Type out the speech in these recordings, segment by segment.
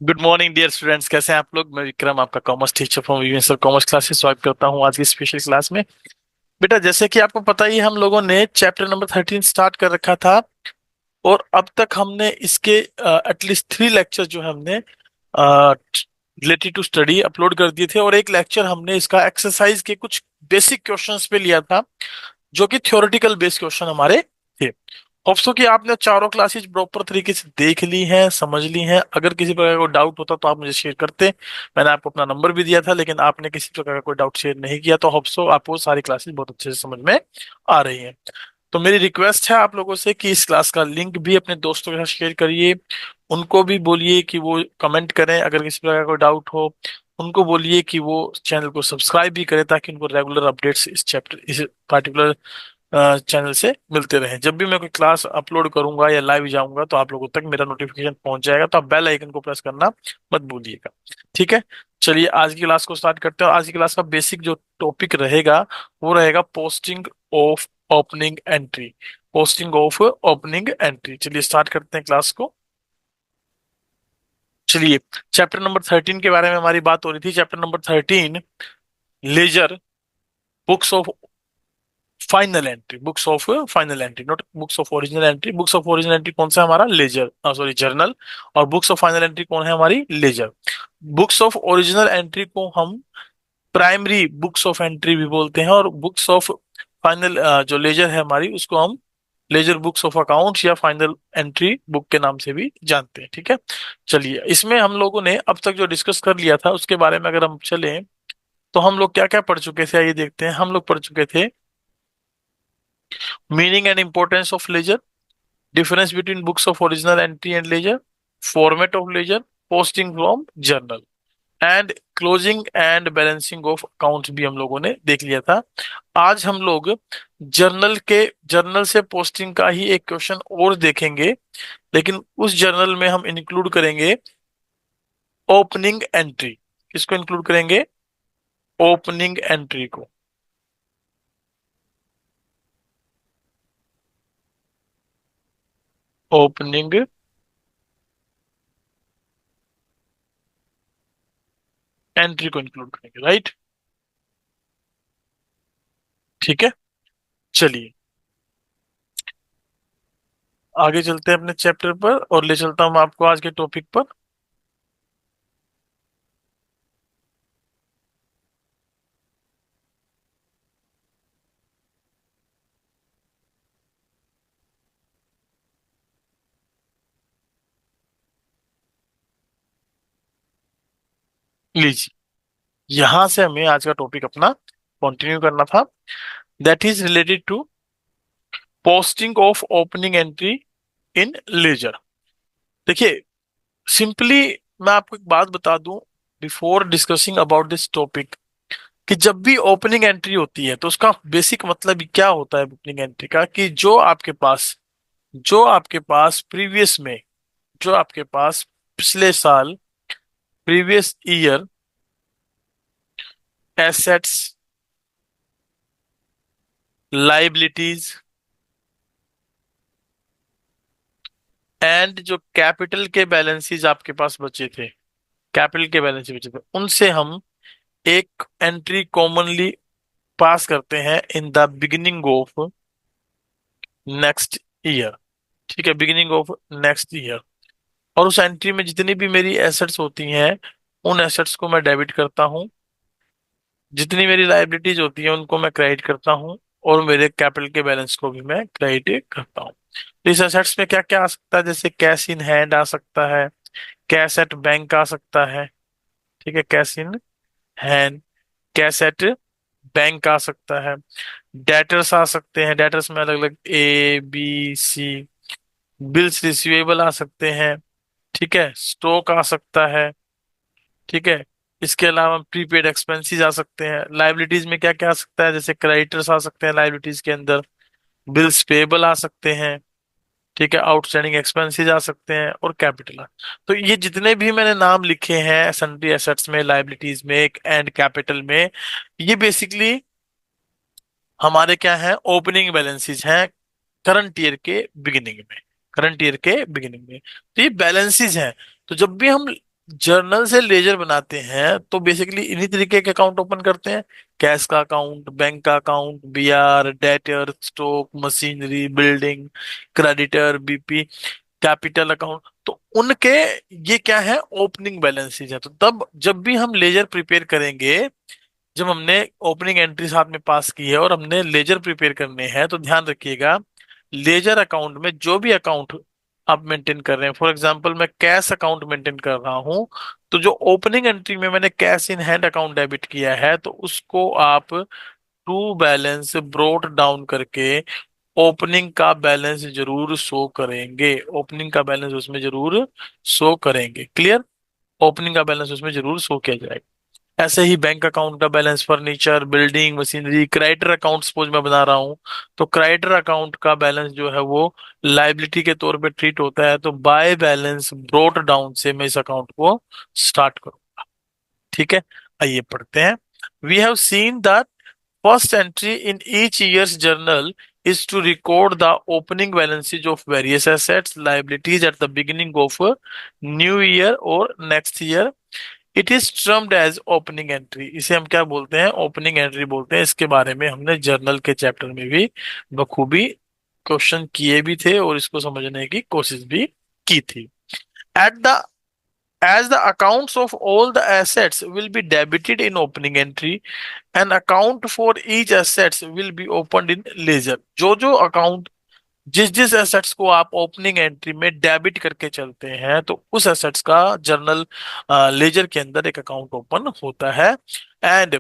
Good morning dear students, कैसे हैं आप लोग। मैं विक्रम, आपका commerce teacher from universal commerce classes स्वागत करता हूं आज की स्पेशल क्लास में। बेटा, जैसे कि आपको पता ही है, हम लोगों ने चैप्टर नंबर 13 स्टार्ट कर रखा था। और अब तक हमने इसके एटलीस्ट 3 लेक्चर जो है हमने रिलेटेड टू स्टडी अपलोड कर दिए थे, और एक लेक्चर हमने इसका एक्सरसाइज के कुछ बेसिक क्वेश्चंस पे लिया था, जो कि थ्योरेटिकल बेस्ड क्वेश्चन हमारे थे। होप्स हो कि आपने चारों क्लासेस प्रॉपर तरीके से देख ली हैं, समझ ली हैं। अगर किसी प्रकार का कोई डाउट होता तो आप मुझे शेयर करते। मैंने आपको अपना नंबर भी दिया था, लेकिन आपने किसी प्रकार का कोई डाउट शेयर नहीं किया, तो होप्स हो आपको सारी क्लासेस बहुत अच्छे से समझ में आ रही हैं। तो मेरी रिक्वेस्ट है आप लोगों से कि इस क्लास का लिंक भी अपने दोस्तों के साथ शेयर करिए। उनको भी बोलिए कि वो कमेंट करें अगर किसी प्रकार का कोई डाउट हो। उनको बोलिए कि वो चैनल को सब्सक्राइब भी करें, ताकि उनको रेगुलर अपडेट्स इस पर्टिकुलर चैनल से मिलते रहें। जब भी मैं कोई क्लास अपलोड करूंगा या लाइव जाऊंगा, तो आप लोगों तक मेरा नोटिफिकेशन पहुंच जाएगा। तो आप बेल आइकन को प्रेस करना मत भूलिएगा। ठीक है। चलिए आज की क्लास को स्टार्ट करते हैं। और आज की क्लास का बेसिक जो टॉपिक रहेगा, वो रहेगा posting of opening entry. Posting of opening entry. चलिए स्टार्ट करते हैं क्लास को। चलिए, चैप्टर नंबर 13 के बारे में हमारी बात हो रही थी। Chapter number 13, ledger, books of final entry. Books of final entry, not books of original entry. Books of original entry कौन सा, हमारा लेजर, सॉरी जर्नल। और बुक्स ऑफ फाइनल एंट्री कौन है, हमारी ledger. Books of original entry को हम primary books of entry भी बोलते हैं, और बुक्स ऑफ फाइनल जो लेजर है हमारी, उसको हम लेजर बुक्स ऑफ अकाउंट्स या फाइनल एंट्री बुक के नाम से भी जानते हैं। ठीक है। चलिए, इसमें हम लोगों ने अब तक जो डिस्कस कर लिया था, उसके बारे में अगर हम चलें, तो हम लोग क्या क्या पढ़ चुके थे, आइए देखते हैं। हम लोग पढ़ चुके थे meaning and importance of ledger, difference between books of original entry and ledger, format of ledger, posting from journal, and closing and balancing of accounts भी हम लोगों ने देख लिया था। आज हम लोग जर्नल से पोस्टिंग का ही एक क्वेश्चन और देखेंगे, लेकिन उस जर्नल में हम इंक्लूड करेंगे ओपनिंग एंट्री। किसको इंक्लूड करेंगे, ओपनिंग एंट्री को। ओपनिंग एंट्री को इंक्लूड करेंगे, राइट। ठीक है। चलिए आगे चलते हैं अपने चैप्टर पर, और ले चलता हूं मैं आपको आज के टॉपिक पर। लीजिए, यहां से हमें आज का टॉपिक अपना कंटिन्यू करना था। That is related to posting of opening entry in ledger. देखिए, सिंपली मैं आपको एक बात बता दूं before discussing about this topic, कि जब भी ओपनिंग एंट्री होती है, तो उसका बेसिक मतलब क्या होता है ओपनिंग एंट्री का, कि जो आपके पास प्रीवियस में, जो आपके पास पिछले साल, previous year, assets, liabilities and जो कैपिटल के बैलेंसेस आपके पास बचे थे, कैपिटल के बैलेंस बचे थे, उनसे हम एक एंट्री कॉमनली पास करते हैं in the beginning of next year. ठीक है, बिगिनिंग ऑफ नेक्स्ट ईयर। और उस एंट्री में जितनी भी मेरी एसेट्स होती हैं, उन एसेट्स को मैं डेबिट करता हूँ। जितनी मेरी लाइबिलिटीज होती हैं, उनको मैं क्रेडिट करता हूँ। और मेरे कैपिटल के बैलेंस को भी मैं क्रेडिट करता हूँ। तो इस एसेट्स में क्या क्या आ सकता है, जैसे कैश इन हैंड आ सकता है, कैश एट बैंक आ सकता है। ठीक है, cash in hand, cash at bank आ सकता है। डेटर्स आ सकते हैं, डेटर्स में अलग अलग A B C, bills receivable आ सकते हैं। ठीक है, स्टॉक आ सकता है। ठीक है, इसके अलावा प्रीपेड एक्सपेंसेस आ सकते हैं। लाइबिलिटीज में क्या क्या आ सकता है, जैसे क्रेडिटर्स आ सकते हैं लाइबिलिटीज के अंदर, बिल्स पेबल आ सकते हैं। ठीक है, आउटस्टैंडिंग एक्सपेंसेस आ सकते हैं, और कैपिटल। तो ये जितने भी मैंने नाम लिखे हैं सन्ड्री एसेट्स में, लाइबिलिटीज में एंड कैपिटल में, ये बेसिकली हमारे क्या है, ओपनिंग बैलेंसेस हैं करंट ईयर के बिगिनिंग में। करंट ईयर के बिगिनिंग में तो ये बैलेंसेस हैं। तो जब भी हम जर्नल से लेजर बनाते हैं तो बेसिकली इन्हीं तरीके के अकाउंट ओपन करते हैं। कैश का अकाउंट, बैंक का account, BR, debtor, stock, machinery, building, creditor, BP, capital account. तो उनके ये क्या है, ओपनिंग बैलेंसेज है। तो तब जब भी हम लेजर प्रिपेयर करेंगे, जब हमने ओपनिंग एंट्री साथ में पास की है और हमने लेजर प्रिपेयर करने हैं, तो ध्यान रखिएगा लेजर अकाउंट में जो भी अकाउंट आप मेंटेन कर रहे हैं, फॉर एग्जांपल मैं कैश अकाउंट मेंटेन कर रहा हूं, तो जो ओपनिंग एंट्री में मैंने cash in hand account debit किया है, तो उसको आप टू बैलेंस ब्रोट डाउन करके ओपनिंग का बैलेंस जरूर शो करेंगे। ओपनिंग का बैलेंस उसमें जरूर शो करेंगे। क्लियर? ओपनिंग का बैलेंस उसमें जरूर शो किया जाएगा। ऐसे ही बैंक अकाउंट का balance, furniture, building, machinery, creditor account suppose मैं बना रहा हूँ, तो क्रेडिटर अकाउंट का बैलेंस जो है वो लाइबिलिटी के तौर पे ट्रीट होता है। तो बाय बैलेंस ब्रोट डाउन से मैं इस अकाउंट को स्टार्ट करूँ। ठीक है, आइए पढ़ते हैं। We have seen that first entry in each year's journal is to record the opening balances of various assets, liabilities at the beginning of a new year or next year. It is termed as opening entry. इसे हम क्या बोलते हैं, opening entry बोलते हैं। इसके बारे में हमने जर्नल के चैप्टर में भी बखूबी क्वेश्चन किए भी थे और इसको समझने की कोशिश भी की थी। At the As the accounts of all the assets will be debited in opening entry, an account for each assets will be opened in ledger. जो जो अकाउंट, जिस जिस एसेट्स को आप ओपनिंग एंट्री में डेबिट करके चलते हैं, तो उस एसेट्स का जर्नल लेजर के अंदर एक अकाउंट ओपन होता है। And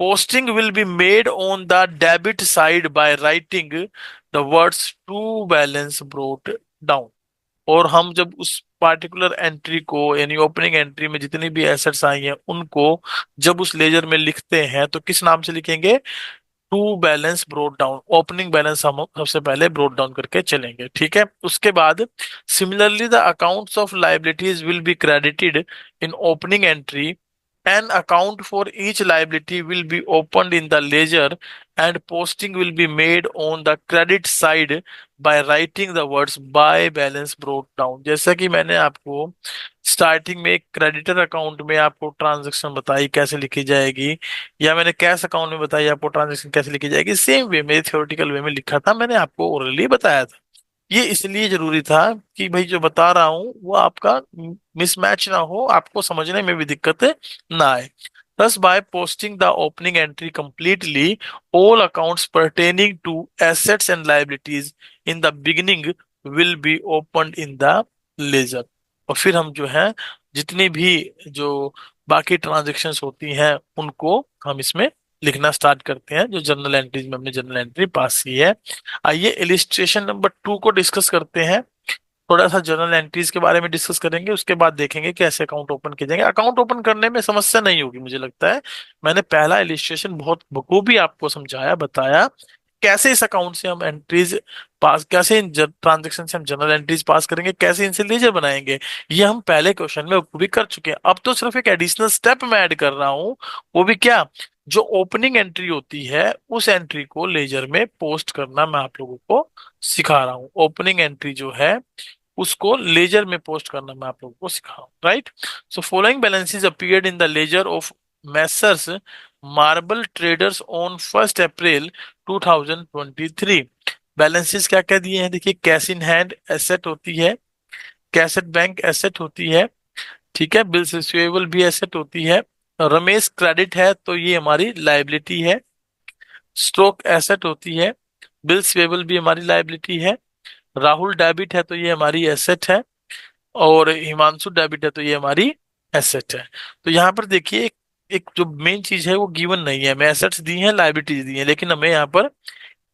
posting will be made on the debit side by writing the words to balance brought down. और हम जब उस पार्टिकुलर एंट्री को, यानी ओपनिंग एंट्री में जितनी भी एसेट्स आई हैं उनको जब उस लेजर में लिखते हैं, तो किस नाम से लिखेंगे, to balance brought down. Opening balance हम सबसे पहले ब्रोट डाउन करके चलेंगे। ठीक है, उसके बाद similarly the accounts of liabilities will be credited in opening entry. An account for each liability will be opened in the ledger and posting will be made on the credit side by writing the words by balance brought down। जैसा कि मैंने आपको starting में एक creditor account में आपको transaction बताई कैसे लिखी जाएगी, या मैंने कैश अकाउंट में बताई आपको ट्रांजैक्शन कैसे लिखी जाएगी, सेम वे में थ्योरेटिकल वे में लिखा था, मैंने आपको ओरली बताया था। ये इसलिए जरूरी था कि भाई जो बता रहा हूं वो आपका मिसमैच ना हो, आपको समझने में भी दिक्कत ना आए। Thus, by posting the opening entry completely, all accounts pertaining to assets and liabilities in the beginning will be opened in the ledger। और फिर हम जो है जितनी भी जो बाकी ट्रांजेक्शन्स होती हैं उनको हम इसमें लिखना स्टार्ट करते हैं, जो जर्नल एंट्रीज में हमने जर्नल एंट्री पास की है। आइए इलिस्ट्रेशन नंबर 2 को डिस्कस करते हैं। थोड़ा सा जर्नल एंट्रीज के बारे में डिस्कस करेंगे, उसके बाद देखेंगे कैसे अकाउंट ओपन किए जाएंगे। अकाउंट ओपन करने में समस्या नहीं होगी मुझे लगता है। मैंने पहला इलिस्ट्रेशन बहुत बखूबी आपको समझाया, बताया कैसे इस अकाउंट से हम एंट्रीज पास, कैसे इन ट्रांजेक्शन से हम जर्नल एंट्रीज पास करेंगे, कैसे इनसे लेजर बनाएंगे। ये हम पहले क्वेश्चन में बखूबी कर चुके हैं। अब तो सिर्फ एक एडिशनल स्टेप मैं ऐड कर रहा हूँ, वो भी क्या, जो ओपनिंग एंट्री होती है उस एंट्री को लेजर में पोस्ट करना मैं आप लोगों को सिखा रहा हूँ। ओपनिंग एंट्री जो है उसको लेजर में पोस्ट करना मैं आप लोगों को सिखा रहा हूँ। Right, so following balances appeared in the laser of Messrs marble traders on 1 April 2023। Balances क्या क्या दिए हैं देखिए, कैश इन हैंड एसेट होती है, कैश एट बैंक एसेट होती है, ठीक है, बिल्स रिसीवेबल भी एसेट होती है, रमेश क्रेडिट है तो ये हमारी लाइबिलिटी है, स्टॉक एसेट होती है, बिल्स पेबल भी हमारी लाइबिलिटी है, राहुल डेबिट है तो ये हमारी एसेट है, और हिमांशु डेबिट है तो ये हमारी एसेट है। तो यहाँ पर देखिए एक जो मेन चीज है वो गिवन नहीं है, हमें एसेट्स दी हैं, लाइबिलिटीज दी हैं, लेकिन हमें यहाँ पर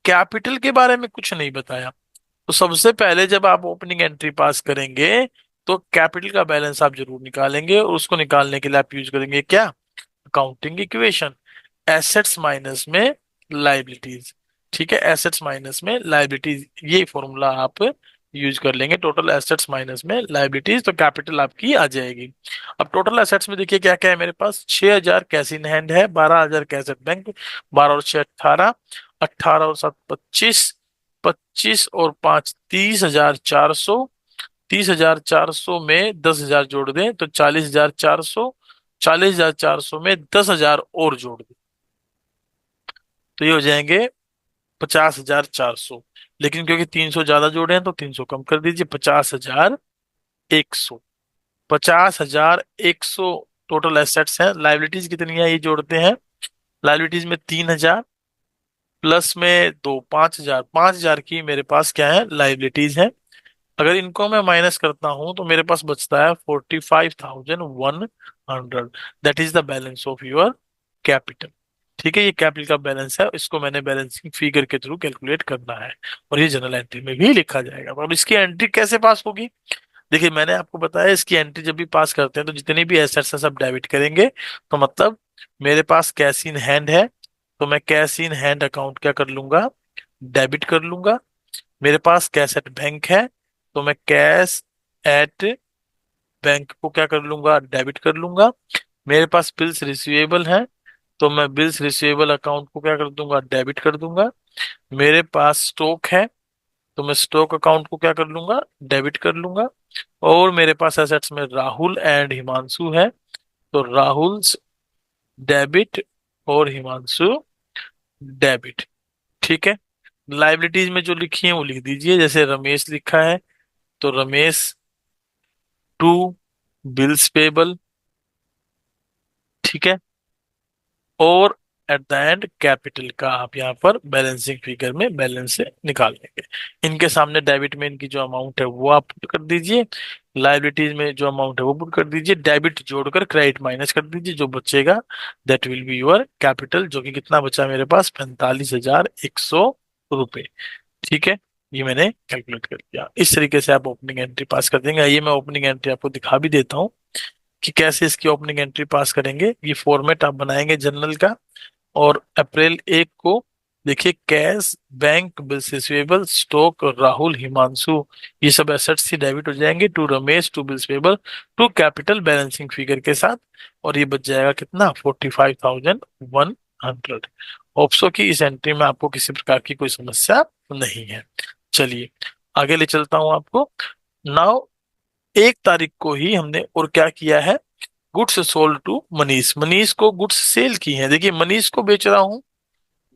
कैपिटल के बारे में कुछ नहीं बताया। तो सबसे पहले जब आप ओपनिंग एंट्री पास करेंगे तो कैपिटल का बैलेंस आप जरूर निकालेंगे, और उसको निकालने के लिए आप यूज करेंगे क्या, अकाउंटिंग इक्वेशन, एसेट्स माइनस में लाइबिलिटीज। ठीक है, एसेट्स माइनस में लाइबिलिटीज, ये फॉर्मूला आप यूज कर लेंगे। टोटल एसेट्स माइनस में लाइबिलिटीज, तो कैपिटल आपकी आ जाएगी। अब टोटल एसेट्स में देखिए क्या क्या है मेरे पास, 6,000 कैश इन हैंड है, 12,000 कैश एट बैंक, 12 और 6 18, 18 और 7 25, 25 और 5 30,400, 30,400 में 10,000 जोड़ दें तो 40,400, 40,400 में 10,000 और जोड़ दें तो ये हो जाएंगे 50,400। लेकिन क्योंकि 300 ज्यादा जोड़े हैं तो 300 कम कर दीजिए, 50,100। 50,100 टोटल एसेट्स हैं। लाइबिलिटीज कितनी है ये जोड़ते हैं। लाइबिलिटीज में 3,000 प्लस में दो 5,000, 5,000 की मेरे पास क्या है लाइबिलिटीज है। अगर इनको मैं माइनस करता हूं तो मेरे पास बचता है 45,100। That is the balance of your capital. ठीक है, ये कैपिटल का बैलेंस है, इसको मैंने बैलेंसिंग फिगर के थ्रू कैलकुलेट करना है और ये जनरल एंट्री में भी लिखा जाएगा। और इसकी एंट्री कैसे पास होगी। देखिए मैंने आपको बताया इसकी एंट्री जब भी पास करते हैं तो जितनी भी एसेट्स है सब डेबिट करेंगे। तो मतलब मेरे पास कैश इन हैंड है तो मैं कैश इन हैंड अकाउंट क्या कर लूंगा, डेबिट कर लूंगा। मेरे पास कैश एट बैंक है तो मैं कैश एट बैंक को क्या कर लूंगा, डेबिट कर लूंगा। मेरे पास बिल्स रिसीवेबल है तो मैं बिल्स रिसीवेबल अकाउंट को क्या कर दूंगा, डेबिट कर दूंगा। मेरे पास स्टॉक है तो मैं स्टॉक अकाउंट को क्या कर लूंगा, डेबिट कर लूंगा। और मेरे पास एसेट्स में राहुल एंड हिमांशु है तो राहुल डेबिट और हिमांशु डेबिट। ठीक है, लाइबिलिटीज में जो लिखी है वो लिख दीजिए। जैसे रमेश लिखा है तो रमेश टू बिल्स पेबल। ठीक है, और एट द एंड कैपिटल का आप यहाँ पर बैलेंसिंग फिगर में बैलेंस से निकाल लेंगे। इनके सामने डेबिट में इनकी जो अमाउंट है वो आप पुट कर दीजिए, लाइबिलिटीज में जो अमाउंट है वो पुट कर दीजिए, डेबिट जोड़कर क्रेडिट माइनस कर दीजिए, जो बचेगा that will be your capital, जो कि कितना बचा मेरे पास 45,100 रुपए। ठीक है, ये मैंने कैलकुलेट कर दिया। इस तरीके से आप ओपनिंग एंट्री पास कर देंगे। आइए मैं ओपनिंग एंट्री आपको दिखा भी देता हूँ कि कैसे इसकी ओपनिंग एंट्री पास करेंगे। ये फॉर्मेट आप बनाएंगे जनरल का। और अप्रैल 1 को देखिए cash bank bills receivable stock Rahul Himanshu ये सब एसेट्स ही डेबिट हो जाएंगे to Ramesh to bills payable to capital balancing figure के साथ। और ये बच जाएगा कितना 45,100। होप्सो की इस एंट्री में आपको किसी प्रकार की कोई समस्या नहीं है। चलिए आगे ले चलता हूं आपको। नाउ 1 तारीख को ही हमने और क्या किया है, goods sold to Manish. Manish को गुड्स सेल की है। देखिए मनीष को बेच रहा हूँ,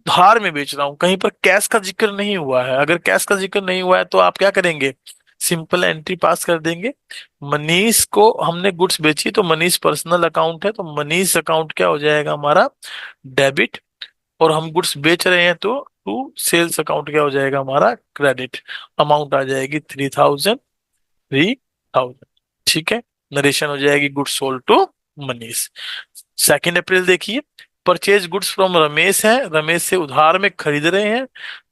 धार में बेच रहा हूँ, कहीं पर कैश का जिक्र नहीं हुआ है। अगर कैश का जिक्र नहीं हुआ है तो आप क्या करेंगे, सिंपल एंट्री पास कर देंगे। मनीष को हमने गुड्स बेची तो मनीष पर्सनल अकाउंट है तो मनीष अकाउंट क्या हो जाएगा हमारा, डेबिट। और हम गुड्स बेच रहे हैं तो टू सेल्स अकाउंट क्या हो जाएगा हमारा, क्रेडिट। अमाउंट आ जाएगी 3,000। ठीक है, नरेशन हो जाएगी गुड्स सोल्ड टू मनीष। 2 अप्रैल देखिए, परचेज गुड्स फ्रॉम रमेश है, रमेश से उधार में खरीद रहे हैं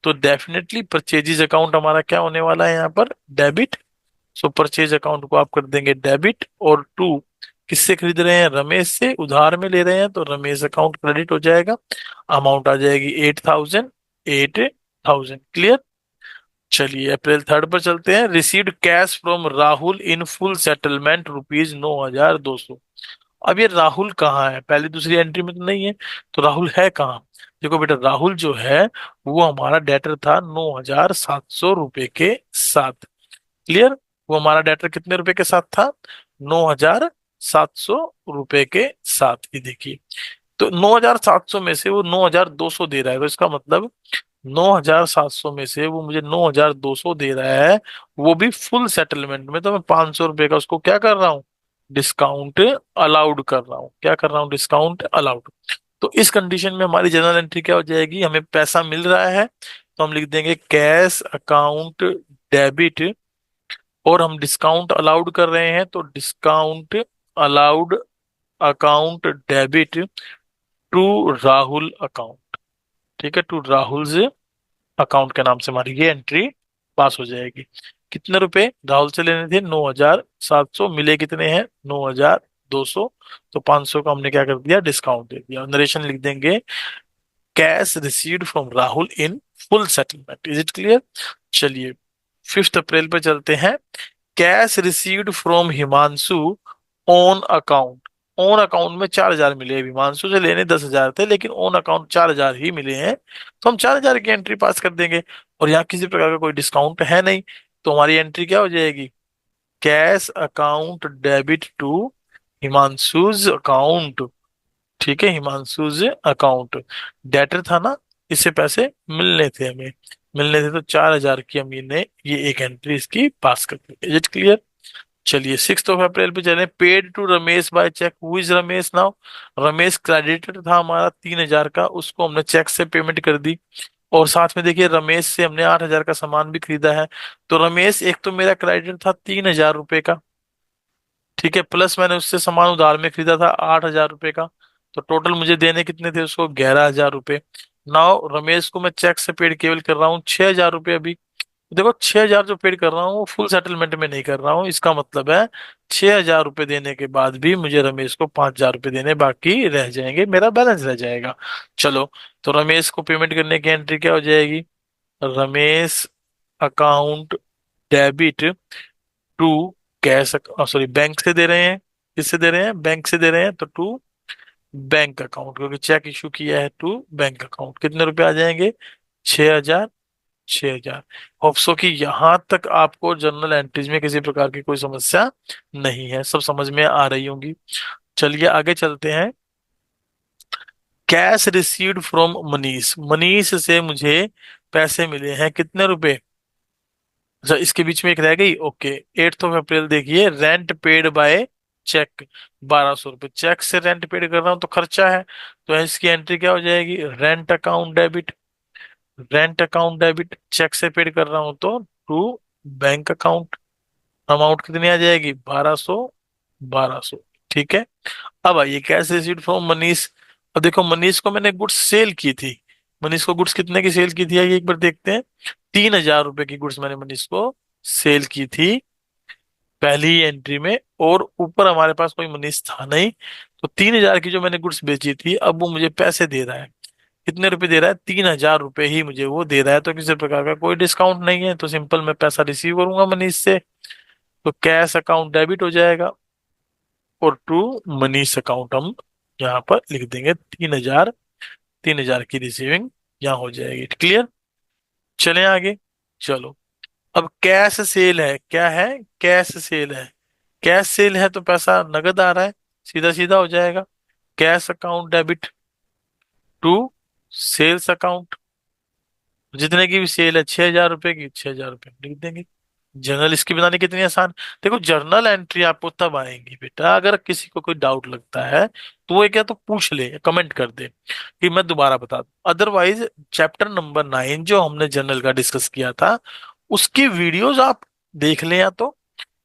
तो डेफिनेटली परचेजेज अकाउंट हमारा क्या होने वाला है यहाँ पर, डेबिट। सो परचेज अकाउंट को आप कर देंगे डेबिट। और टू किससे खरीद रहे हैं, रमेश से, उधार में ले रहे हैं तो रमेश अकाउंट क्रेडिट हो जाएगा। अमाउंट आ जाएगी 8,000, 8,000। क्लियर। चलिए अप्रैल 3 पर चलते हैं। Received cash from Rahul in full settlement ₹9,200। अब ये राहुल कहाँ है, पहली दूसरी एंट्री में तो नहीं है, तो राहुल है कहाँ। देखो बेटा राहुल जो है वो हमारा डेटर था 9,700 रुपए के साथ। क्लियर, वो हमारा डेटर कितने रुपए के साथ था, 9,700 रुपए के साथ। ये देखिए तो 9,700 में से वो 9,200 दे रहा है, तो इसका मतलब 9,700 में से वो मुझे 9,200 दे रहा है, वो भी फुल सेटलमेंट में। तो मैं 500 रुपए का उसको क्या कर रहा हूँ, डिस्काउंट अलाउड कर रहा हूँ। क्या कर रहा हूँ, डिस्काउंट अलाउड। तो इस कंडीशन में हमारी जनरल एंट्री क्या हो जाएगी, हमें पैसा मिल रहा है तो हम लिख देंगे कैश अकाउंट डेबिट। और हम डिस्काउंट अलाउड कर रहे हैं तो discount allowed account debit to Rahul account. ठीक है, टू राहुल अकाउंट के नाम से हमारी ये एंट्री पास हो जाएगी। कितने रुपए राहुल से लेने थे, 9,700, मिले कितने हैं 9,200। तो 500 का हमने क्या कर दिया, डिस्काउंट दे दिया। नरेशन लिख देंगे cash received from Rahul in full settlement. Is it clear. चलिए 5 अप्रैल पे चलते हैं। Cash received from Himanshu on account. On account में 4,000 मिले, हिमांशु से लेने 10,000 थे लेकिन ऑन अकाउंट 4,000 ही मिले हैं तो हम 4,000 की एंट्री पास कर देंगे। और यहाँ किसी प्रकार का कोई डिस्काउंट है नहीं तो हमारी एंट्री क्या हो जाएगी, cash account debit to Himanshu's account. ठीक है, हिमांशुज अकाउंट डेटर था ना, इससे पैसे मिलने थे हमें, मिलने थे, तो 4,000 की हम ने ये एक एंट्री इसकी पास कर दी। Is it clear? चलिए 6 अप्रैल पे चले। Paid to Ramesh by cheque. Who is Ramesh now? Ramesh creditor था हमारा 3,000 का, उसको हमने चेक से पेमेंट कर दी। और साथ में देखिए रमेश से हमने 8,000 का सामान भी खरीदा है। तो रमेश एक तो मेरा क्रेडिटर था 3,000 रुपए का, ठीक है, प्लस मैंने उससे सामान उधार में खरीदा था 8,000 रुपए का। तो टोटल मुझे देने कितने थे उसको? 11,000 रुपए। नाउ रमेश को मैं चेक से पेड केवल कर रहा हूँ 6,000 रुपये अभी। देखो 6,000 जो पेड कर रहा हूँ वो फुल सेटलमेंट में नहीं कर रहा हूँ, इसका मतलब है 6,000 रुपये देने के बाद भी मुझे रमेश को 5,000 रुपये देने बाकी रह जाएंगे, मेरा बैलेंस रह जाएगा। चलो, तो रमेश को पेमेंट करने की एंट्री क्या हो जाएगी? Ramesh account debit to cash, sorry bank से दे रहे हैं, किससे दे रहे हैं? बैंक से दे रहे हैं, तो टू बैंक अकाउंट, क्योंकि चेक इशू किया है टू बैंक अकाउंट। कितने रुपए आ जाएंगे? 6,000। 6,000। होप्सो कि यहाँ तक आपको जर्नल एंट्रीज में किसी प्रकार की कोई समस्या नहीं है, सब समझ में आ रही होंगी। चलिए आगे चलते हैं। Cash received from Manish. Manish से मुझे पैसे मिले हैं कितने रुपए? अच्छा, इसके बीच में एक रह गई, ओके। 8 अप्रैल देखिए, रेंट पेड बाय चेक 1,200 रुपये। चेक से रेंट पेड कर रहा हूँ तो खर्चा है, तो इसकी एंट्री क्या हो जाएगी? Rent account debit. Rent account debit, cheque से पेड कर रहा हूँ तो टू बैंक अकाउंट। अमाउंट कितनी आ जाएगी? 1,200। 1,200, ठीक है। अब आइए कैश रिसीव्ड फ्रॉम मनीष। अब देखो मनीष को मैंने गुड्स सेल की थी। मनीष को गुड्स कितने की सेल की थी, आइए एक बार देखते हैं। 3,000 रुपए की गुड्स मैंने मनीष को सेल की थी पहली ही एंट्री में, और ऊपर हमारे पास कोई मनीष था नहीं। तो 3,000 की जो मैंने गुड्स बेची थी, अब वो मुझे पैसे दे रहा है। कितने रुपए दे रहा है? 3,000 रुपए ही मुझे वो दे रहा है, तो किसी प्रकार का कोई डिस्काउंट नहीं है, तो सिंपल मैं पैसा रिसीव करूंगा मनीष से। तो कैश अकाउंट डेबिट हो जाएगा, और टू मनीष अकाउंट हम यहाँ पर लिख देंगे 3,000। 3,000 की रिसीविंग यहाँ हो जाएगी। क्लियर? चलें आगे। चलो, अब कैश सेल है, क्या है? कैश सेल है। कैश सेल है तो पैसा नगद आ रहा है, सीधा सीधा हो जाएगा। Cash account debit to sales account. जितने की भी सेल है 6,000 रुपए की, 6,000 रुपए लिख देंगे। जर्नल इसकी बनानी कितनी आसान। देखो जर्नल एंट्री आपको तब आएंगी बेटा अगर किसी को कोई डाउट लगता है, तो वो क्या तो पूछ ले, कमेंट कर दे कि मैं दोबारा बता दूं। अदरवाइज चैप्टर नंबर 9 जो हमने जर्नल का डिस्कस किया था, उसकी वीडियोस आप देख लें,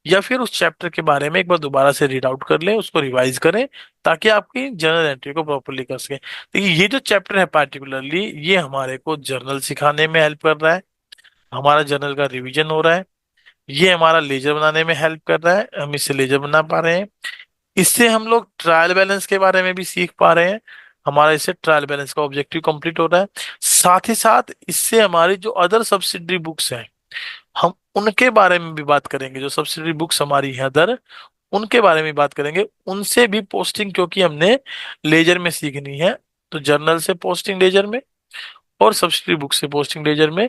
या फिर उस चैप्टर के बारे में एक बार दोबारा से रीड आउट कर लें, उसको रिवाइज करें, ताकि आपकी जर्नल एंट्री को प्रॉपरली कर सकें। देखिए ये जो चैप्टर है पार्टिकुलरली, ये हमारे को जर्नल सिखाने में हेल्प कर रहा है, हमारा जर्नल का रिवीजन हो रहा है, ये हमारा लेजर बनाने में हेल्प कर रहा है, हम इससे लेजर बना पा रहे हैं। इससे हम लोग ट्रायल बैलेंस के बारे में भी सीख पा रहे हैं, हमारा इससे ट्रायल बैलेंस का ऑब्जेक्टिव कंप्लीट हो रहा है। साथ ही साथ इससे हमारी जो अदर सब्सिडरी बुक्स हैं, हम उनके बारे में भी बात करेंगे। जो सब्सिडरी बुक्स हमारी हैं अदर, उनके बारे में बात करेंगे, उनसे भी पोस्टिंग क्योंकि हमने लेजर में सीखनी है, तो जर्नल से पोस्टिंग लेजर में, और सब्सिडरी बुक से पोस्टिंग लेजर में,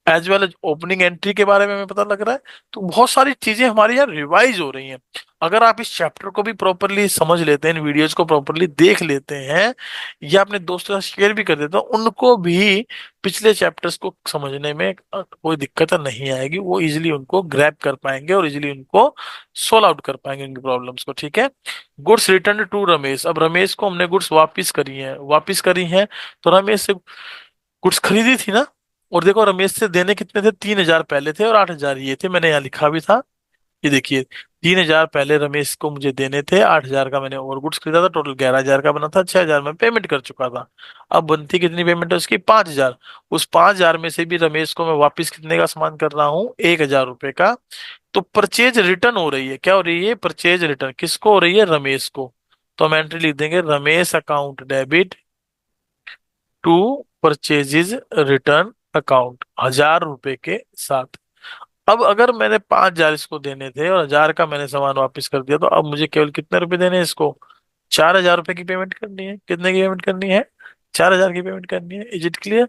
as well as opening entry के बारे में हमें पता लग रहा है। तो बहुत सारी चीजें हमारी यहाँ रिवाइज हो रही हैं। अगर आप इस चैप्टर को भी प्रॉपरली समझ लेते हैं, इन वीडियोज को प्रॉपरली देख लेते हैं, या अपने दोस्तों के साथ शेयर भी कर देते हैं, उनको भी पिछले चैप्टर्स को समझने में कोई दिक्कत नहीं आएगी, वो इजिली उनको ग्रैब कर पाएंगे और इजिली उनको सोल्व आउट कर पाएंगे उनकी प्रॉब्लम्स को। ठीक है। Goods return to Ramesh. अब रमेश को हमने गुड्स वापिस करी है, वापिस करी है, तो रमेश से गुड्स खरीदी थी ना। और देखो रमेश से देने कितने थे? 3,000 पहले थे और 8,000 ये थे, मैंने यहाँ लिखा भी था। ये देखिए 3,000 पहले रमेश को मुझे देने थे, 8,000 का मैंने और गुड्स खरीदा था, टोटल 11,000 का बना था, 6,000 मैं पेमेंट कर चुका था। अब बनती कितनी पेमेंट है उसकी? 5,000। उस 5,000 में से भी रमेश को मैं वापस कितने का सामान कर रहा हूँ? 1,000 रुपए का। तो परचेज रिटर्न हो रही है, क्या हो रही है? परचेज रिटर्न किसको हो रही है? रमेश को। तो हम एंट्री लिख देंगे Ramesh account debit to purchases return account 1,000 रुपए के साथ। अब अगर मैंने 5,000 इसको देने थे और 1,000 का मैंने सामान वापस कर दिया, तो अब मुझे केवल कितने रुपए देने हैं इसको? 4,000 रुपए की पेमेंट करनी है। कितने की पेमेंट करनी है? 4,000 की पेमेंट करनी है। Is it clear?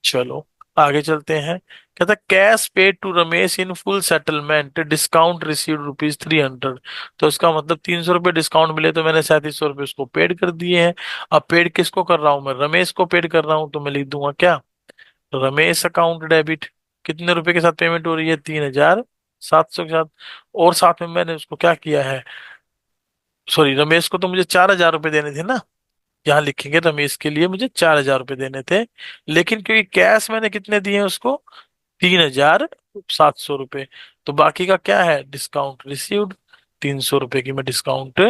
चलो आगे चलते हैं। कहता है cash paid to Ramesh in full settlement discount received ₹300। तो इसका मतलब 300 रुपये डिस्काउंट मिले तो मैंने 3700 रुपये उसको पेड कर दिए हैं। अब पेड किसको कर रहा हूँ मैं, रमेश को पेड कर रहा हूँ, तो मैं लिख दूंगा क्या, रमेश अकाउंट डेबिट। कितने रुपए के साथ पेमेंट हो रही है, 3700 के साथ। और साथ में मैंने उसको क्या किया है, सॉरी रमेश को तो मुझे 4000 रुपये देने थे ना, यहाँ लिखेंगे रमेश के लिए मुझे 4000 रुपये देने थे। लेकिन क्योंकि कैश मैंने कितने दिए हैं उसको, 3700 रुपये। तो बाकी का क्या है, डिस्काउंट रिसीव्ड। 300 रुपये की मैं डिस्काउंट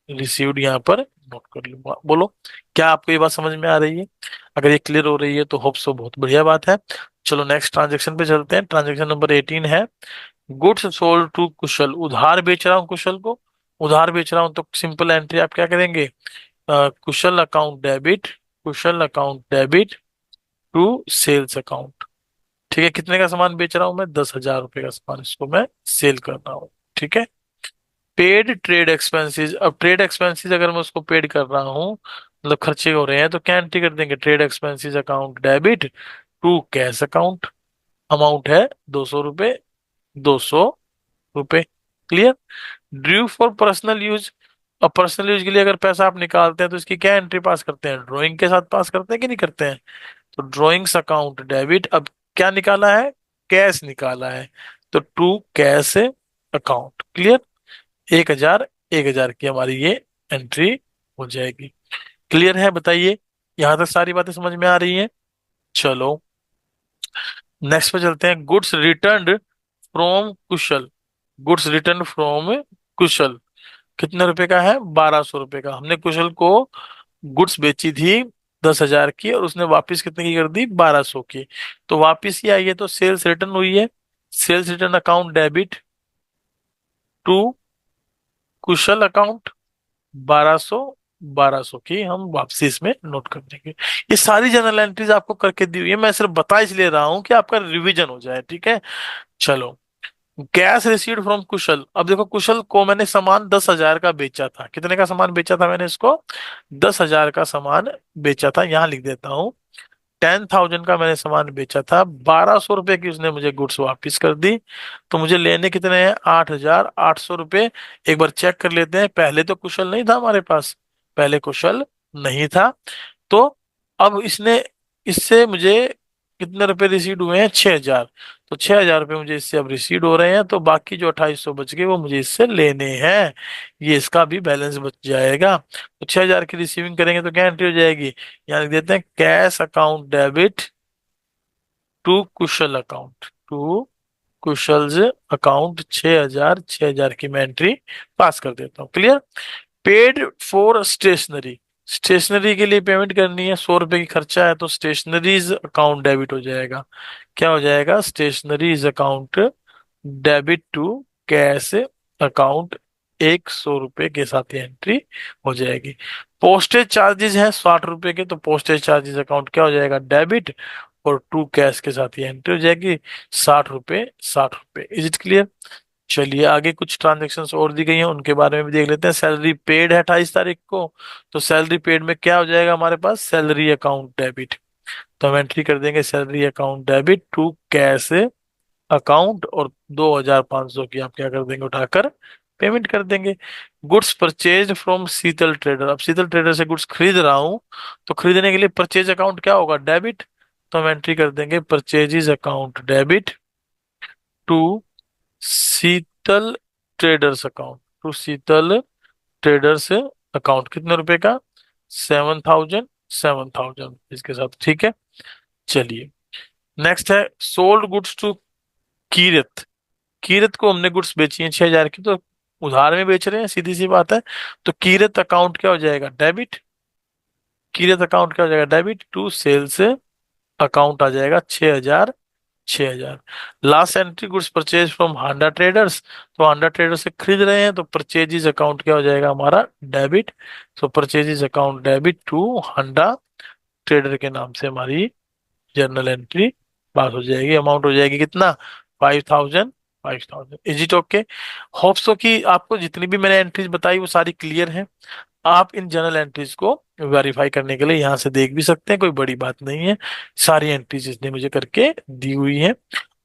रिसीव्ड यहाँ पर नोट कर लूंगा। बोलो, क्या आपको ये बात समझ में आ रही है? अगर ये क्लियर हो रही है तो होप सो बहुत बढ़िया बात है। चलो नेक्स्ट ट्रांजेक्शन पे चलते हैं। ट्रांजेक्शन नंबर 18 है, गुड्स सोल्ड टू कुशल। उधार बेच रहा हूँ कुशल को, उधार बेच रहा हूँ, तो सिंपल एंट्री आप क्या करेंगे, Kushal account debit, Kushal account debit to sales account. ठीक है, कितने का सामान बेच रहा हूँ मैं, 10,000 रुपये का सामान इसको मैं सेल कर रहा हूँ। ठीक है। पेड ट्रेड एक्सपेंसेस, अब ट्रेड एक्सपेंसेस अगर मैं उसको पेड कर रहा हूँ, मतलब खर्चे हो रहे हैं, तो क्या एंट्री कर देंगे, trade expenses account debit to cash account. Amount है 200 रुपये, 200 रुपये। Clear. Due for personal use, अब पर्सनल यूज के लिए अगर पैसा आप निकालते हैं तो इसकी क्या एंट्री पास करते हैं, ड्रॉइंग के साथ पास करते हैं कि नहीं करते हैं। तो ड्रॉइंग्स अकाउंट डेबिट, अब क्या निकाला है, कैश निकाला है, तो टू कैश अकाउंट। क्लियर। 1000, 1000 की हमारी ये एंट्री हो जाएगी। क्लियर है, बताइए, यहां तक सारी बातें समझ में आ रही हैं। चलो नेक्स्ट पे चलते हैं। Goods returned from Kushal, goods return from Kushal, कितने रुपए का है, 1200 रुपये का। हमने कुशल को गुड्स बेची थी 10,000 की, और उसने वापस कितने की कर दी, 1200 की। तो वापस ही आई है, तो सेल्स रिटर्न हुई है। Sales return account debit to Kushal account, 1200, 1200 की हम वापसी इसमें नोट कर देंगे। ये सारी जनरल एंट्रीज आपको करके दी हुई है, मैं सिर्फ बता इसलिए रहा हूं कि आपका रिवीजन हो जाए। ठीक है। चलो, कैश रिसीव्ड फ्रॉम कुशल। अब देखो, कुशल को मैंने सामान 10,000 का बेचा था। कितने का सामान बेचा था मैंने इसको, 10,000 का सामान बेचा था। यहाँ लिख देता हूँ, 10,000 का मैंने सामान बेचा था, 1200 रुपये की उसने मुझे गुड्स वापस कर दी। तो मुझे लेने कितने हैं, 8,800 रुपये। एक बार चेक कर लेते हैं, पहले तो कुशल नहीं था हमारे पास, पहले कुशल नहीं था। तो अब इसने, इससे मुझे कितने रुपए रिसीव हुए हैं, 6,000। तो 6,000 रुपये मुझे इससे अब रिसीव हो रहे हैं, तो बाकी जो 2,800 बच गए वो मुझे इससे लेने हैं। ये इसका भी बैलेंस बच जाएगा। तो 6,000 की रिसीविंग करेंगे तो क्या एंट्री हो जाएगी, यहाँ लिख देते हैं cash account debit to Kushal account, to Kushal's account 6,000, 6,000 की मैं एंट्री पास कर देता हूँ। Clear. Paid for stationery, stationery के लिए पेमेंट करनी है, 100 रुपए की खर्चा है, तो स्टेशनरीज अकाउंट डेबिट हो जाएगा। क्या हो जाएगा, stationeries account debit to cash account, 100 रुपए के साथ ये एंट्री हो जाएगी। पोस्टेज चार्जेस हैं 60 रुपए के, तो पोस्टेज चार्जेस अकाउंट क्या हो जाएगा, डेबिट, और टू कैश के साथ ये एंट्री हो जाएगी, 60 रुपए, 60 रुपए। Is it clear. चलिए आगे कुछ ट्रांजेक्शन्स और दी गई हैं, उनके बारे में भी देख लेते हैं। सैलरी पेड है 28 तारीख को, तो सैलरी पेड में क्या हो जाएगा हमारे पास, सैलरी अकाउंट डेबिट। तो हम एंट्री कर देंगे salary account debit to cash account, और 2,500 की आप क्या कर देंगे, उठाकर पेमेंट कर देंगे। Goods purchase from Sheetal trader, अब शीतल ट्रेडर से गुड्स खरीद रहा हूं, तो खरीदने के लिए परचेज अकाउंट क्या होगा, डेबिट। तो हम एंट्री कर देंगे purchases account debit to Sheetal traders account, to Sheetal traders account, कितने रुपए का, 7,000, 7,000 इसके साथ। ठीक है। चलिए नेक्स्ट है sold goods to Kirat. Kirat को हमने गुड्स बेची है 6,000 की, तो उधार में बेच रहे हैं, सीधी सी बात है। तो कीरत अकाउंट क्या हो जाएगा, डेबिट। कीरत अकाउंट क्या हो जाएगा, डेबिट टू सेल्स अकाउंट आ जाएगा 6,000, 6,000। Last entry goods purchase from Handa traders, तो हांडा ट्रेडर्स से खरीद रहे हैं, तो परचेजेज अकाउंट क्या हो जाएगा हमारा, डेबिट। तो purchases account debit to Handa trader के नाम से हमारी जर्नल एंट्री पास हो जाएगी। अमाउंट हो जाएगी कितना, 5,000, 5,000। Is it okay. Hope so कि आपको जितनी भी मैंने एंट्रीज बताई वो सारी क्लियर हैं। आप इन जर्नल एंट्रीज को वेरीफाई करने के लिए यहाँ से देख भी सकते हैं, कोई बड़ी बात नहीं है। सारी एंट्रीज इसने मुझे करके दी हुई है।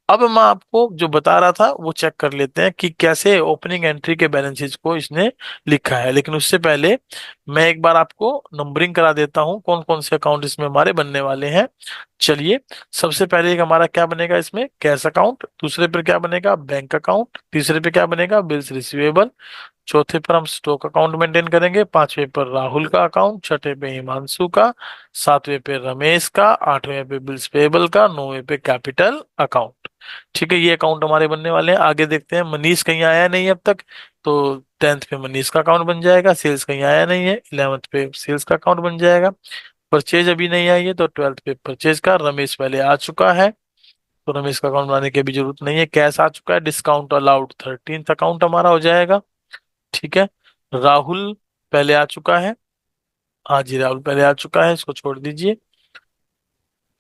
अब मैं आपको जो बता रहा था वो चेक कर लेते हैं कि कैसे ओपनिंग एंट्री के बैलेंसेस को इसने लिखा है। लेकिन उससे पहले मैं एक बार आपको नंबरिंग करा देता हूँ कौन कौन से अकाउंट इसमें हमारे बनने वाले हैं। चलिए, सबसे पहले एक हमारा क्या बनेगा इसमें, कैश अकाउंट। दूसरे पे क्या बनेगा, बैंक अकाउंट। तीसरे पे क्या बनेगा, बिल्स रिसीवेबल। चौथे पर हम स्टॉक अकाउंट मेंटेन करेंगे। पांचवे पर राहुल का अकाउंट। छठे पे हिमांशु का। सातवें पे रमेश का। आठवें पे बिल्स पेबल का। नौवें पे कैपिटल अकाउंट। ठीक है, ये अकाउंट हमारे बनने वाले हैं। आगे देखते हैं, मनीष कहीं आया नहीं अब तक, तो 10th पे मनीष का अकाउंट बन जाएगा। सेल्स कहीं आया नहीं है, 11th पे सेल्स का अकाउंट बन जाएगा। परचेज अभी नहीं आई है, तो 12th पे परचेज का। रमेश पहले आ चुका है, तो रमेश का अकाउंट बनाने की भी जरूरत नहीं है। कैश आ चुका है, डिस्काउंट अलाउड 13th अकाउंट हमारा हो जाएगा। ठीक है, राहुल पहले आ चुका है। हाँ जी, राहुल पहले आ चुका है, इसको छोड़ दीजिए।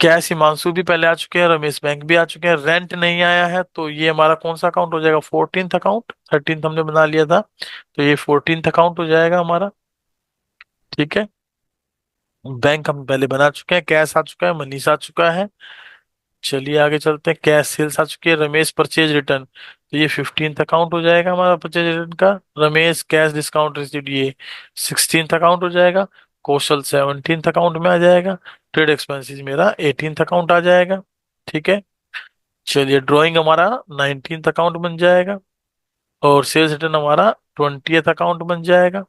कैश हिमांशु भी पहले आ चुके हैं। रमेश बैंक भी आ चुके हैं। रेंट नहीं आया है, तो ये हमारा कौन सा अकाउंट हो जाएगा, 14th अकाउंट। 13th हमने बना लिया था, तो ये 14th अकाउंट हो जाएगा हमारा। ठीक है, बैंक हम पहले बना चुके हैं। कैश आ चुका है, मनीष आ चुका है। चलिए आगे चलते हैं, कैश सेल्स आ चुकी है। रमेश परचेज रिटर्न, तो ये 15th अकाउंट हो जाएगा हमारा परचेज रिटर्न का। रमेश कैश डिस्काउंट रिसीव्ड, ये 16th अकाउंट हो जाएगा। कौशल 17th अकाउंट में आ जाएगा। ट्रेड एक्सपेंसेस मेरा 18th अकाउंट आ जाएगा। ठीक है, चलिए ड्राइंग हमारा 19th अकाउंट बन जाएगा। और सेल्स रिटर्न हमारा 20th अकाउंट बन जाएगा।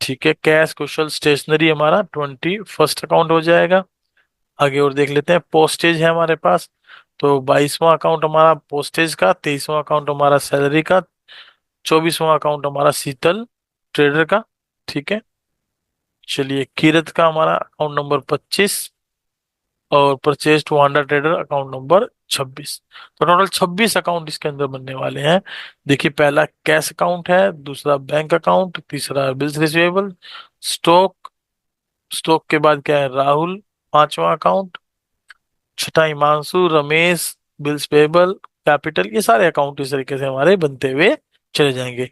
ठीक है, कैश कुशल स्टेशनरी हमारा 21st अकाउंट हो जाएगा। आगे और देख लेते हैं, पोस्टेज है हमारे पास, तो 22वां अकाउंट हमारा पोस्टेज का। 23वां अकाउंट हमारा सैलरी का। 24वां अकाउंट हमारा शीतल ट्रेडर का। ठीक है, चलिए किरत का हमारा अकाउंट नंबर 25। और purchase to Honda trader account number 26। तो टोटल 26 अकाउंट इसके अंदर बनने वाले हैं। देखिए, पहला कैश अकाउंट है, दूसरा बैंक अकाउंट, तीसरा बिल्स रिसीवेबल, स्टॉक। स्टॉक के बाद क्या है, राहुल 5वां अकाउंट। छठा Himanshu, Ramesh, bills payable, capital. ये सारे अकाउंट इस तरीके से हमारे बनते हुए चले जाएंगे।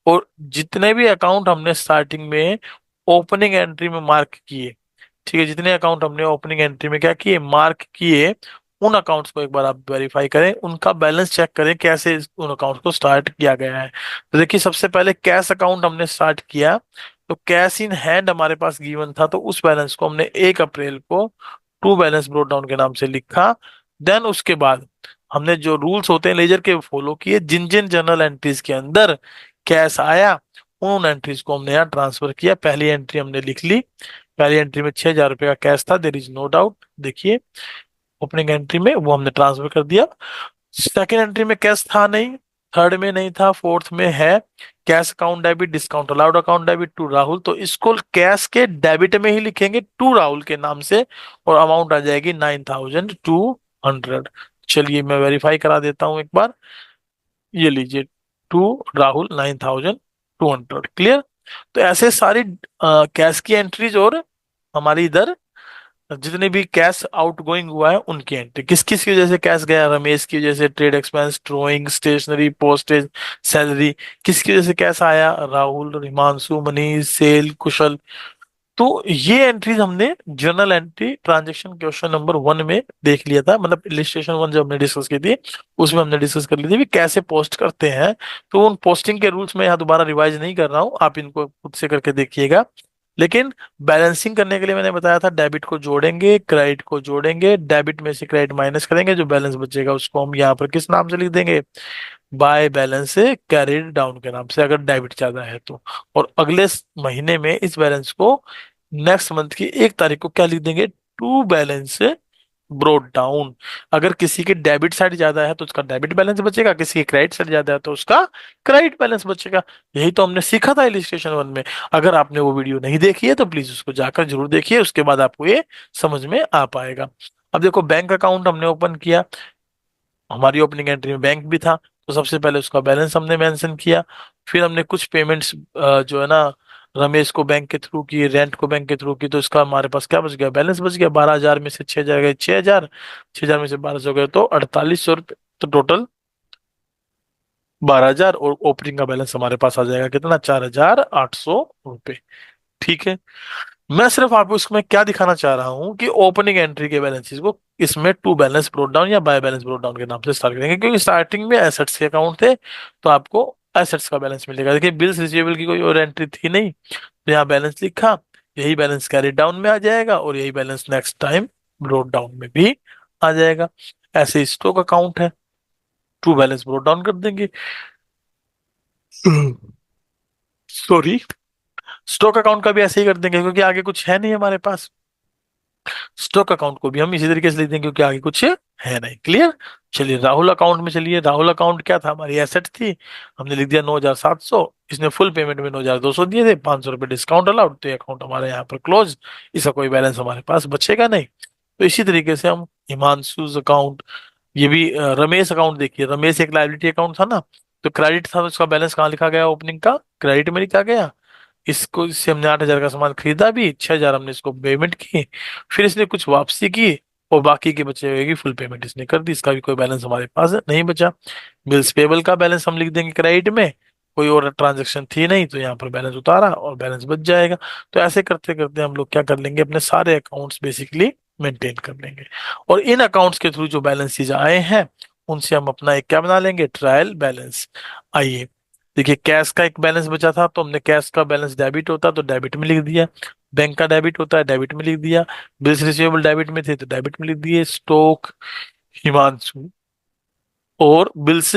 और जितने भी अकाउंट हमने स्टार्टिंग में ओपनिंग एंट्री में मार्क किए, ठीक है, जितने अकाउंट हमने ओपनिंग एंट्री में क्या किए, मार्क किए, उन अकाउंट्स को एक बार आप वेरीफाई करें, उनका बैलेंस चेक करें कैसे उन अकाउंट्स को स्टार्ट किया गया है। तो देखिए, सबसे पहले कैश अकाउंट हमने स्टार्ट किया, तो कैश इन हैंड हमारे पास गिवन था, तो उस बैलेंस को हमने 1 अप्रैल को टू बैलेंस ब्रोट डाउन के नाम से लिखा। देन उसके बाद हमने जो रूल्स होते हैं लेजर के फॉलो किए, जिन जिन जर्नल एंट्रीज के अंदर कैश आया उन एंट्रीज को हमने यहाँ ट्रांसफर किया। पहली एंट्री हमने लिख ली, पहली एंट्री में 6,000 रुपये का कैश था, देर इज नो डाउट। देखिए, ओपनिंग एंट्री में वो हमने ट्रांसफर कर दिया। सेकेंड एंट्री में कैश था नहीं, थर्ड में नहीं था, फोर्थ में है। Cash account debit, discount allowed account debit to Rahul, तो इसको कैश के डेबिट में ही लिखेंगे टू राहुल के नाम से, और अमाउंट आ जाएगी 9,200। चलिए मैं वेरीफाई करा देता हूं एक बार। ये लीजिए, टू राहुल 9,200। क्लियर। तो ऐसे सारी कैश की एंट्रीज, और हमारी इधर जितने भी कैश आउट गोइंग हुआ है उनकी एंट्री, किस किस की वजह से कैश गया, रमेश की वजह से trade expense, drawing, stationery, postage, salary. किसकी वजह से कैश आया, राहुल, हिमांशु, मनीष, सेल, कुशल। तो ये एंट्रीज हमने journal entry transaction question number 1 में देख लिया था, मतलब इलिस्ट्रेशन 1 जब हमने डिस्कस की थी, उसमें हमने डिस्कस कर ली थी भी कैसे पोस्ट करते हैं। तो उन पोस्टिंग के रूल्स में यहाँ दोबारा रिवाइज नहीं कर रहा हूँ, आप इनको खुद से करके देखिएगा। लेकिन बैलेंसिंग करने के लिए मैंने बताया था, डेबिट को जोड़ेंगे, क्रेडिट को जोड़ेंगे, डेबिट में से क्रेडिट माइनस करेंगे, जो बैलेंस बचेगा उसको हम यहाँ पर किस नाम से लिख देंगे, बाय बैलेंस से कैरिड डाउन के नाम से, अगर डेबिट ज्यादा है तो। और अगले महीने में इस बैलेंस को नेक्स्ट मंथ की 1 तारीख को क्या लिख देंगे, टू बैलेंस ब्रोट डाउन। अगर किसी के डेबिट साइड ज्यादा है तो उसका डेबिट बैलेंस बचेगा, किसी के क्रेडिट साइड ज्यादा है तो उसका क्रेडिट बैलेंस बचेगा। यही तो हमने सीखा था इलिस्ट्रेशन 1 में। अगर आपने वो वीडियो नहीं देखी है तो प्लीज उसको जाकर जरूर देखिए, उसके बाद आपको ये समझ में आ पाएगा। अब देखो, बैंक अकाउंट हमने ओपन किया, हमारी ओपनिंग एंट्री में बैंक भी था, तो सबसे पहले उसका बैलेंस हमने मेंशन किया। फिर हमने कुछ पेमेंट्स जो है ना, रमेश को बैंक के थ्रू की, रेंट को बैंक के थ्रू की, तो इसका हमारे पास क्या बच गया, बैलेंस बच गया। 12,000 में से 6,000 गए, 6,000, 6,000 में से 1200 गए तो 4,800 रुपये, तो टोटल 12,000, और ओपनिंग का बैलेंस हमारे पास आ जाएगा कितना, 4,800 रुपये। ठीक है। मैं सिर्फ आपको इसमें क्या दिखाना चाह रहा हूँ कि ओपनिंग एंट्री के बैलेंसेस को इसमें टू बैलेंस ब्रोट डाउन या बाय बैलेंस ब्रोट डाउन के नाम से स्टार्ट करेंगे, क्योंकि स्टार्टिंग में एसेट्स के अकाउंट थे, तो आपको एसेट्स का बैलेंस मिलेगा। देखिए बिल्स रिसीवेबल की कोई और एंट्री थी नहीं, तो यहाँ बैलेंस लिखा, यही बैलेंस कैरी डाउन में आ जाएगा और यही balance next time brought down में भी आ जाएगा। ऐसे स्टॉक अकाउंट है, टू बैलेंस ब्रोट डाउन कर देंगे। सॉरी, स्टॉक अकाउंट का भी ऐसे ही कर देंगे, क्योंकि आगे कुछ है नहीं हमारे पास। स्टॉक अकाउंट को भी हम इसी तरीके से लिख देंगे, क्योंकि आगे कुछ है नहीं। क्लियर। चलिए राहुल अकाउंट में चलिए। राहुल अकाउंट क्या था, हमारी एसेट थी, हमने लिख दिया 9,700। इसने फुल पेमेंट में 9,200 दिए थे, 500 रुपये डिस्काउंट अलाउड, तो ये अकाउंट हमारे यहाँ पर क्लोज। इसका कोई बैलेंस हमारे पास बचेगा नहीं। तो इसी तरीके से हम हिमांशु अकाउंट, ये भी रमेश अकाउंट, देखिए रमेश एक लायबिलिटी अकाउंट था ना, तो क्रेडिट था, तो उसका बैलेंस कहाँ लिखा गया, ओपनिंग का क्रेडिट में लिखा गया। इसको, इससे हमने 8,000 का सामान खरीदा भी, 6,000 हमने इसको पेमेंट की, फिर इसने कुछ वापसी की, और बाकी के बचे हुए की फुल पेमेंट इसने कर दी। इसका भी कोई बैलेंस हमारे पास नहीं बचा। बिल्स पेबल का बैलेंस हम लिख देंगे क्रेडिट में, कोई और ट्रांजेक्शन थी नहीं, तो यहाँ पर बैलेंस उतारा और बैलेंस बच जाएगा। तो ऐसे करते करते हम लोग क्या कर लेंगे, अपने सारे अकाउंट्स बेसिकली मेंटेन कर लेंगे। और इन अकाउंट्स के थ्रू जो बैलेंसेज आए हैं, उनसे हम अपना एक क्या बना लेंगे, ट्रायल बैलेंस। आइए देखिए, कैश का एक बैलेंस बचा था, तो हमने कैश का बैलेंस डेबिट होता तो डेबिट में लिख दिया। बैंक का डेबिट होता है, डेबिट में लिख दिया। बिल्स रिसीवेबल डेबिट में थे तो डेबिट में लिख दिए। स्टॉक हिमांशु, और bills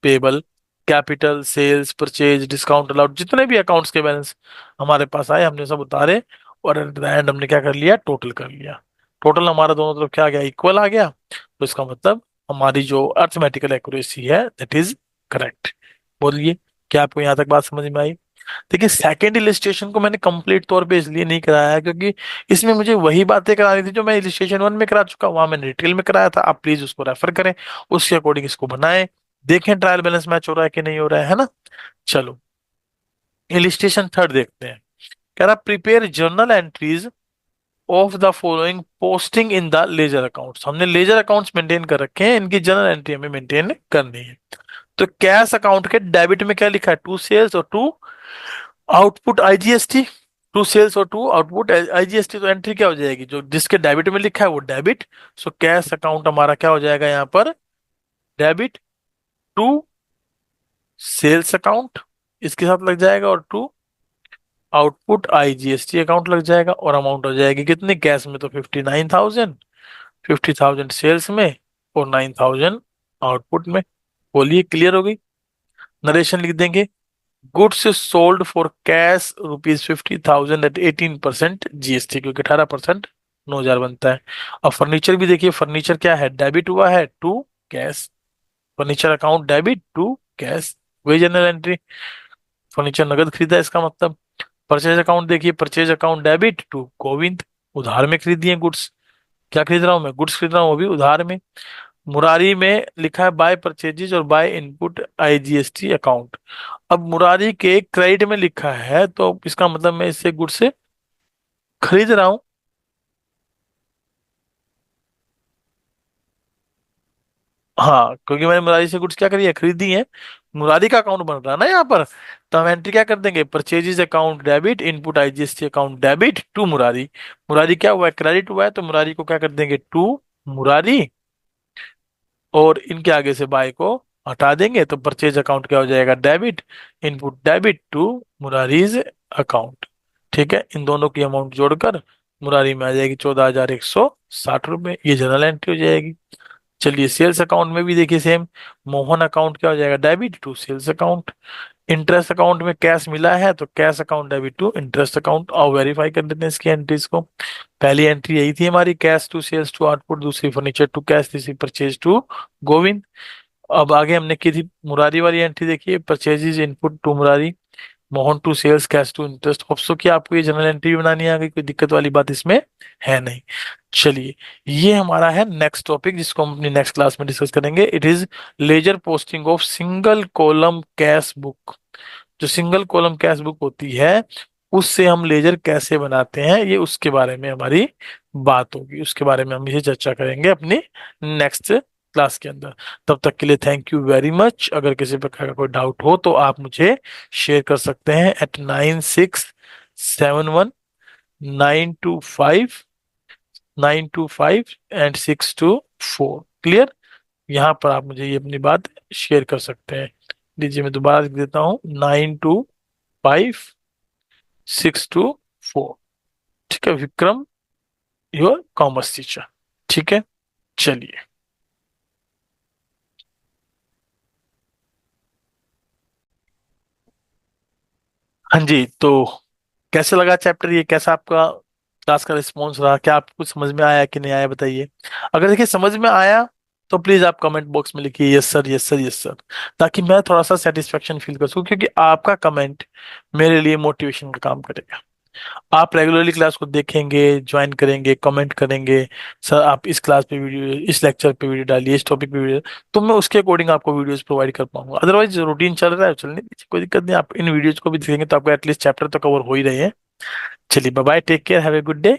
payable, capital, sales, purchase, discount allowed, जितने भी अकाउंट्स के बैलेंस हमारे पास आए हमने सब उतारे, और एट द एंड हमने क्या कर लिया, टोटल कर लिया। टोटल हमारा दोनों तरफ क्या आ गया, इक्वल आ गया। तो इसका मतलब हमारी जो अर्थमेटिकल एक्यूरेसी है दैट इज करेक्ट। बोलिए, क्या आपको यहाँ तक बात समझ में आई। देखिए सेकंड इलिस्ट्रेशन को मैंने कंप्लीट तौर पे इसलिए नहीं कराया है, क्योंकि इसमें मुझे वही बातें करानी थी जो मैं इलिस्ट्रेशन 1 में करा चुका, वहां मैंने डिटेल में कराया था। आप प्लीज उसको रेफर करें, उसके अकॉर्डिंग इसको बनाएं, देखें ट्रायल बैलेंस मैच हो रहा है कि नहीं हो रहा है ना। चलो इलिस्ट्रेशन थर्ड देखते हैं। कह रहा prepare journal entries of the following posting in the ledger accounts. हमने लेजर अकाउंट्स मेंटेन कर रखे हैं, इनकी जर्नल एंट्री हमें मेंटेन करनी है। तो कैश अकाउंट के डेबिट में क्या लिखा है, टू सेल्स और to output IGST. To sales और टू आउटपुट आईजीएसटी, तो एंट्री क्या हो जाएगी, जो जिसके डेबिट में लिखा है वो डेबिट। सो कैश अकाउंट हमारा क्या हो जाएगा यहाँ पर, डेबिट टू सेल्स अकाउंट इसके साथ लग जाएगा, और टू आउटपुट आईजीएसटी अकाउंट लग जाएगा। और अमाउंट हो जाएगी कितनी, कैश में तो 59,000, 50,000 सेल्स में, और 9,000 आउटपुट में। बोलिए क्लियर हो गई। नरेशन लिख देंगे, goods sold for cash ₹50,000 at 18% GST, क्योंकि 18% 9,000 बनता है। और फर्नीचर भी देखिए, फर्नीचर क्या है, डेबिट हुआ है to cash, furniture account debit to cash, वही जनरल एंट्री। फर्नीचर नगद खरीदा है, इसका मतलब। परचेज अकाउंट देखिए, purchase account debit to Govind, उधार में खरीदी है गुड्स। क्या खरीद रहा हूँ मैं, गुड्स खरीद रहा हूँ, वो भी उधार में। मुरारी में लिखा है बाय परचेजेज और बाय इनपुट आईजीएसटी अकाउंट। अब मुरारी के क्रेडिट में लिखा है, तो इसका मतलब मैं इससे गुड्स से खरीद रहा हूँ। हाँ, क्योंकि मैंने मुरारी से गुड्स क्या करी है, खरीदी है। मुरारी का अकाउंट बन रहा है ना यहाँ पर, तो हम एंट्री क्या कर देंगे, purchases account debit, input IGST account debit to Murari. Murari क्या हुआ है, क्रेडिट हुआ है, तो मुरारी को क्या कर देंगे, टू मुरारी, और इनके आगे से बाय को हटा देंगे, तो परचेज अकाउंट क्या हो जाएगा, debit, input debit to Murari's account. ठीक है, इन दोनों की अमाउंट जोड़कर मुरारी में आ जाएगी 14,160 रुपये, ये जनरल एंट्री हो जाएगी। चलिए सेल्स अकाउंट में भी देखिए सेम, मोहन अकाउंट क्या हो जाएगा, debit to sales account. Interest account में कैश मिला है, तो cash account debit to interest account. और वेरीफाई कर देते हैं इसकी एंट्रीज को। पहली एंट्री यही थी हमारी, cash to sales to output, दूसरी फर्नीचर टू कैश, तीसरी परचेज टू गोविंद। अब आगे हमने की थी मुरारी वाली एंट्री, देखिए purchases input to Murari, Mohan to sales, cash to interest. Hope so कि आपको ये जनरल एंट्री बनानी आ गई, कोई दिक्कत वाली बात इसमें है नहीं। चलिए ये हमारा है नेक्स्ट टॉपिक, जिसको हम अपनी नेक्स्ट क्लास में डिस्कस करेंगे। It is ledger posting of single column cash book. जो सिंगल कॉलम कैश बुक होती है, उससे हम लेजर कैसे बनाते हैं, ये उसके बारे में हमारी बात होगी। उसके बारे में हम इसे चर्चा करेंगे अपनी नेक्स्ट क्लास के अंदर। तब तक के लिए थैंक यू वेरी मच। अगर किसी प्रकार का कोई डाउट हो तो आप मुझे शेयर कर सकते हैं at 71925925 एंड 624। क्लियर? यहाँ पर आप मुझे ये अपनी बात शेयर कर सकते हैं। लीजिए मैं दोबारा लिख देता हूँ, 925624। ठीक है विक्रम, योर कॉमर्स टीचर। ठीक है, चलिए। हाँ जी, तो कैसे लगा चैप्टर, ये कैसा आपका क्लास का रिस्पॉन्स रहा? क्या आपको कुछ समझ में आया कि नहीं आया, बताइए। अगर देखिए समझ में आया तो प्लीज आप कमेंट बॉक्स में लिखिए yes sir, yes sir, yes sir, ताकि मैं थोड़ा सा सेटिस्फेक्शन फील कर सकूं, क्योंकि आपका कमेंट मेरे लिए मोटिवेशन का काम करेगा। आप रेगुलरली क्लास को देखेंगे, ज्वाइन करेंगे, कमेंट करेंगे, सर आप इस क्लास पे वीडियो, इस लेक्चर पे वीडियो डालिए, इस टॉपिक पे वीडियो, तो मैं उसके अकॉर्डिंग आपको वीडियोस प्रोवाइड कर पाऊंगा। अदरवाइज रूटीन चल रहा है, चलने दीजिए, कोई दिक्कत नहीं। आप इन वीडियोज को भी देखेंगे तो आपको एटलीस्ट चैप्टर तो कवर हो ही रहे हैं। चलिए bye bye, take care, have a good day.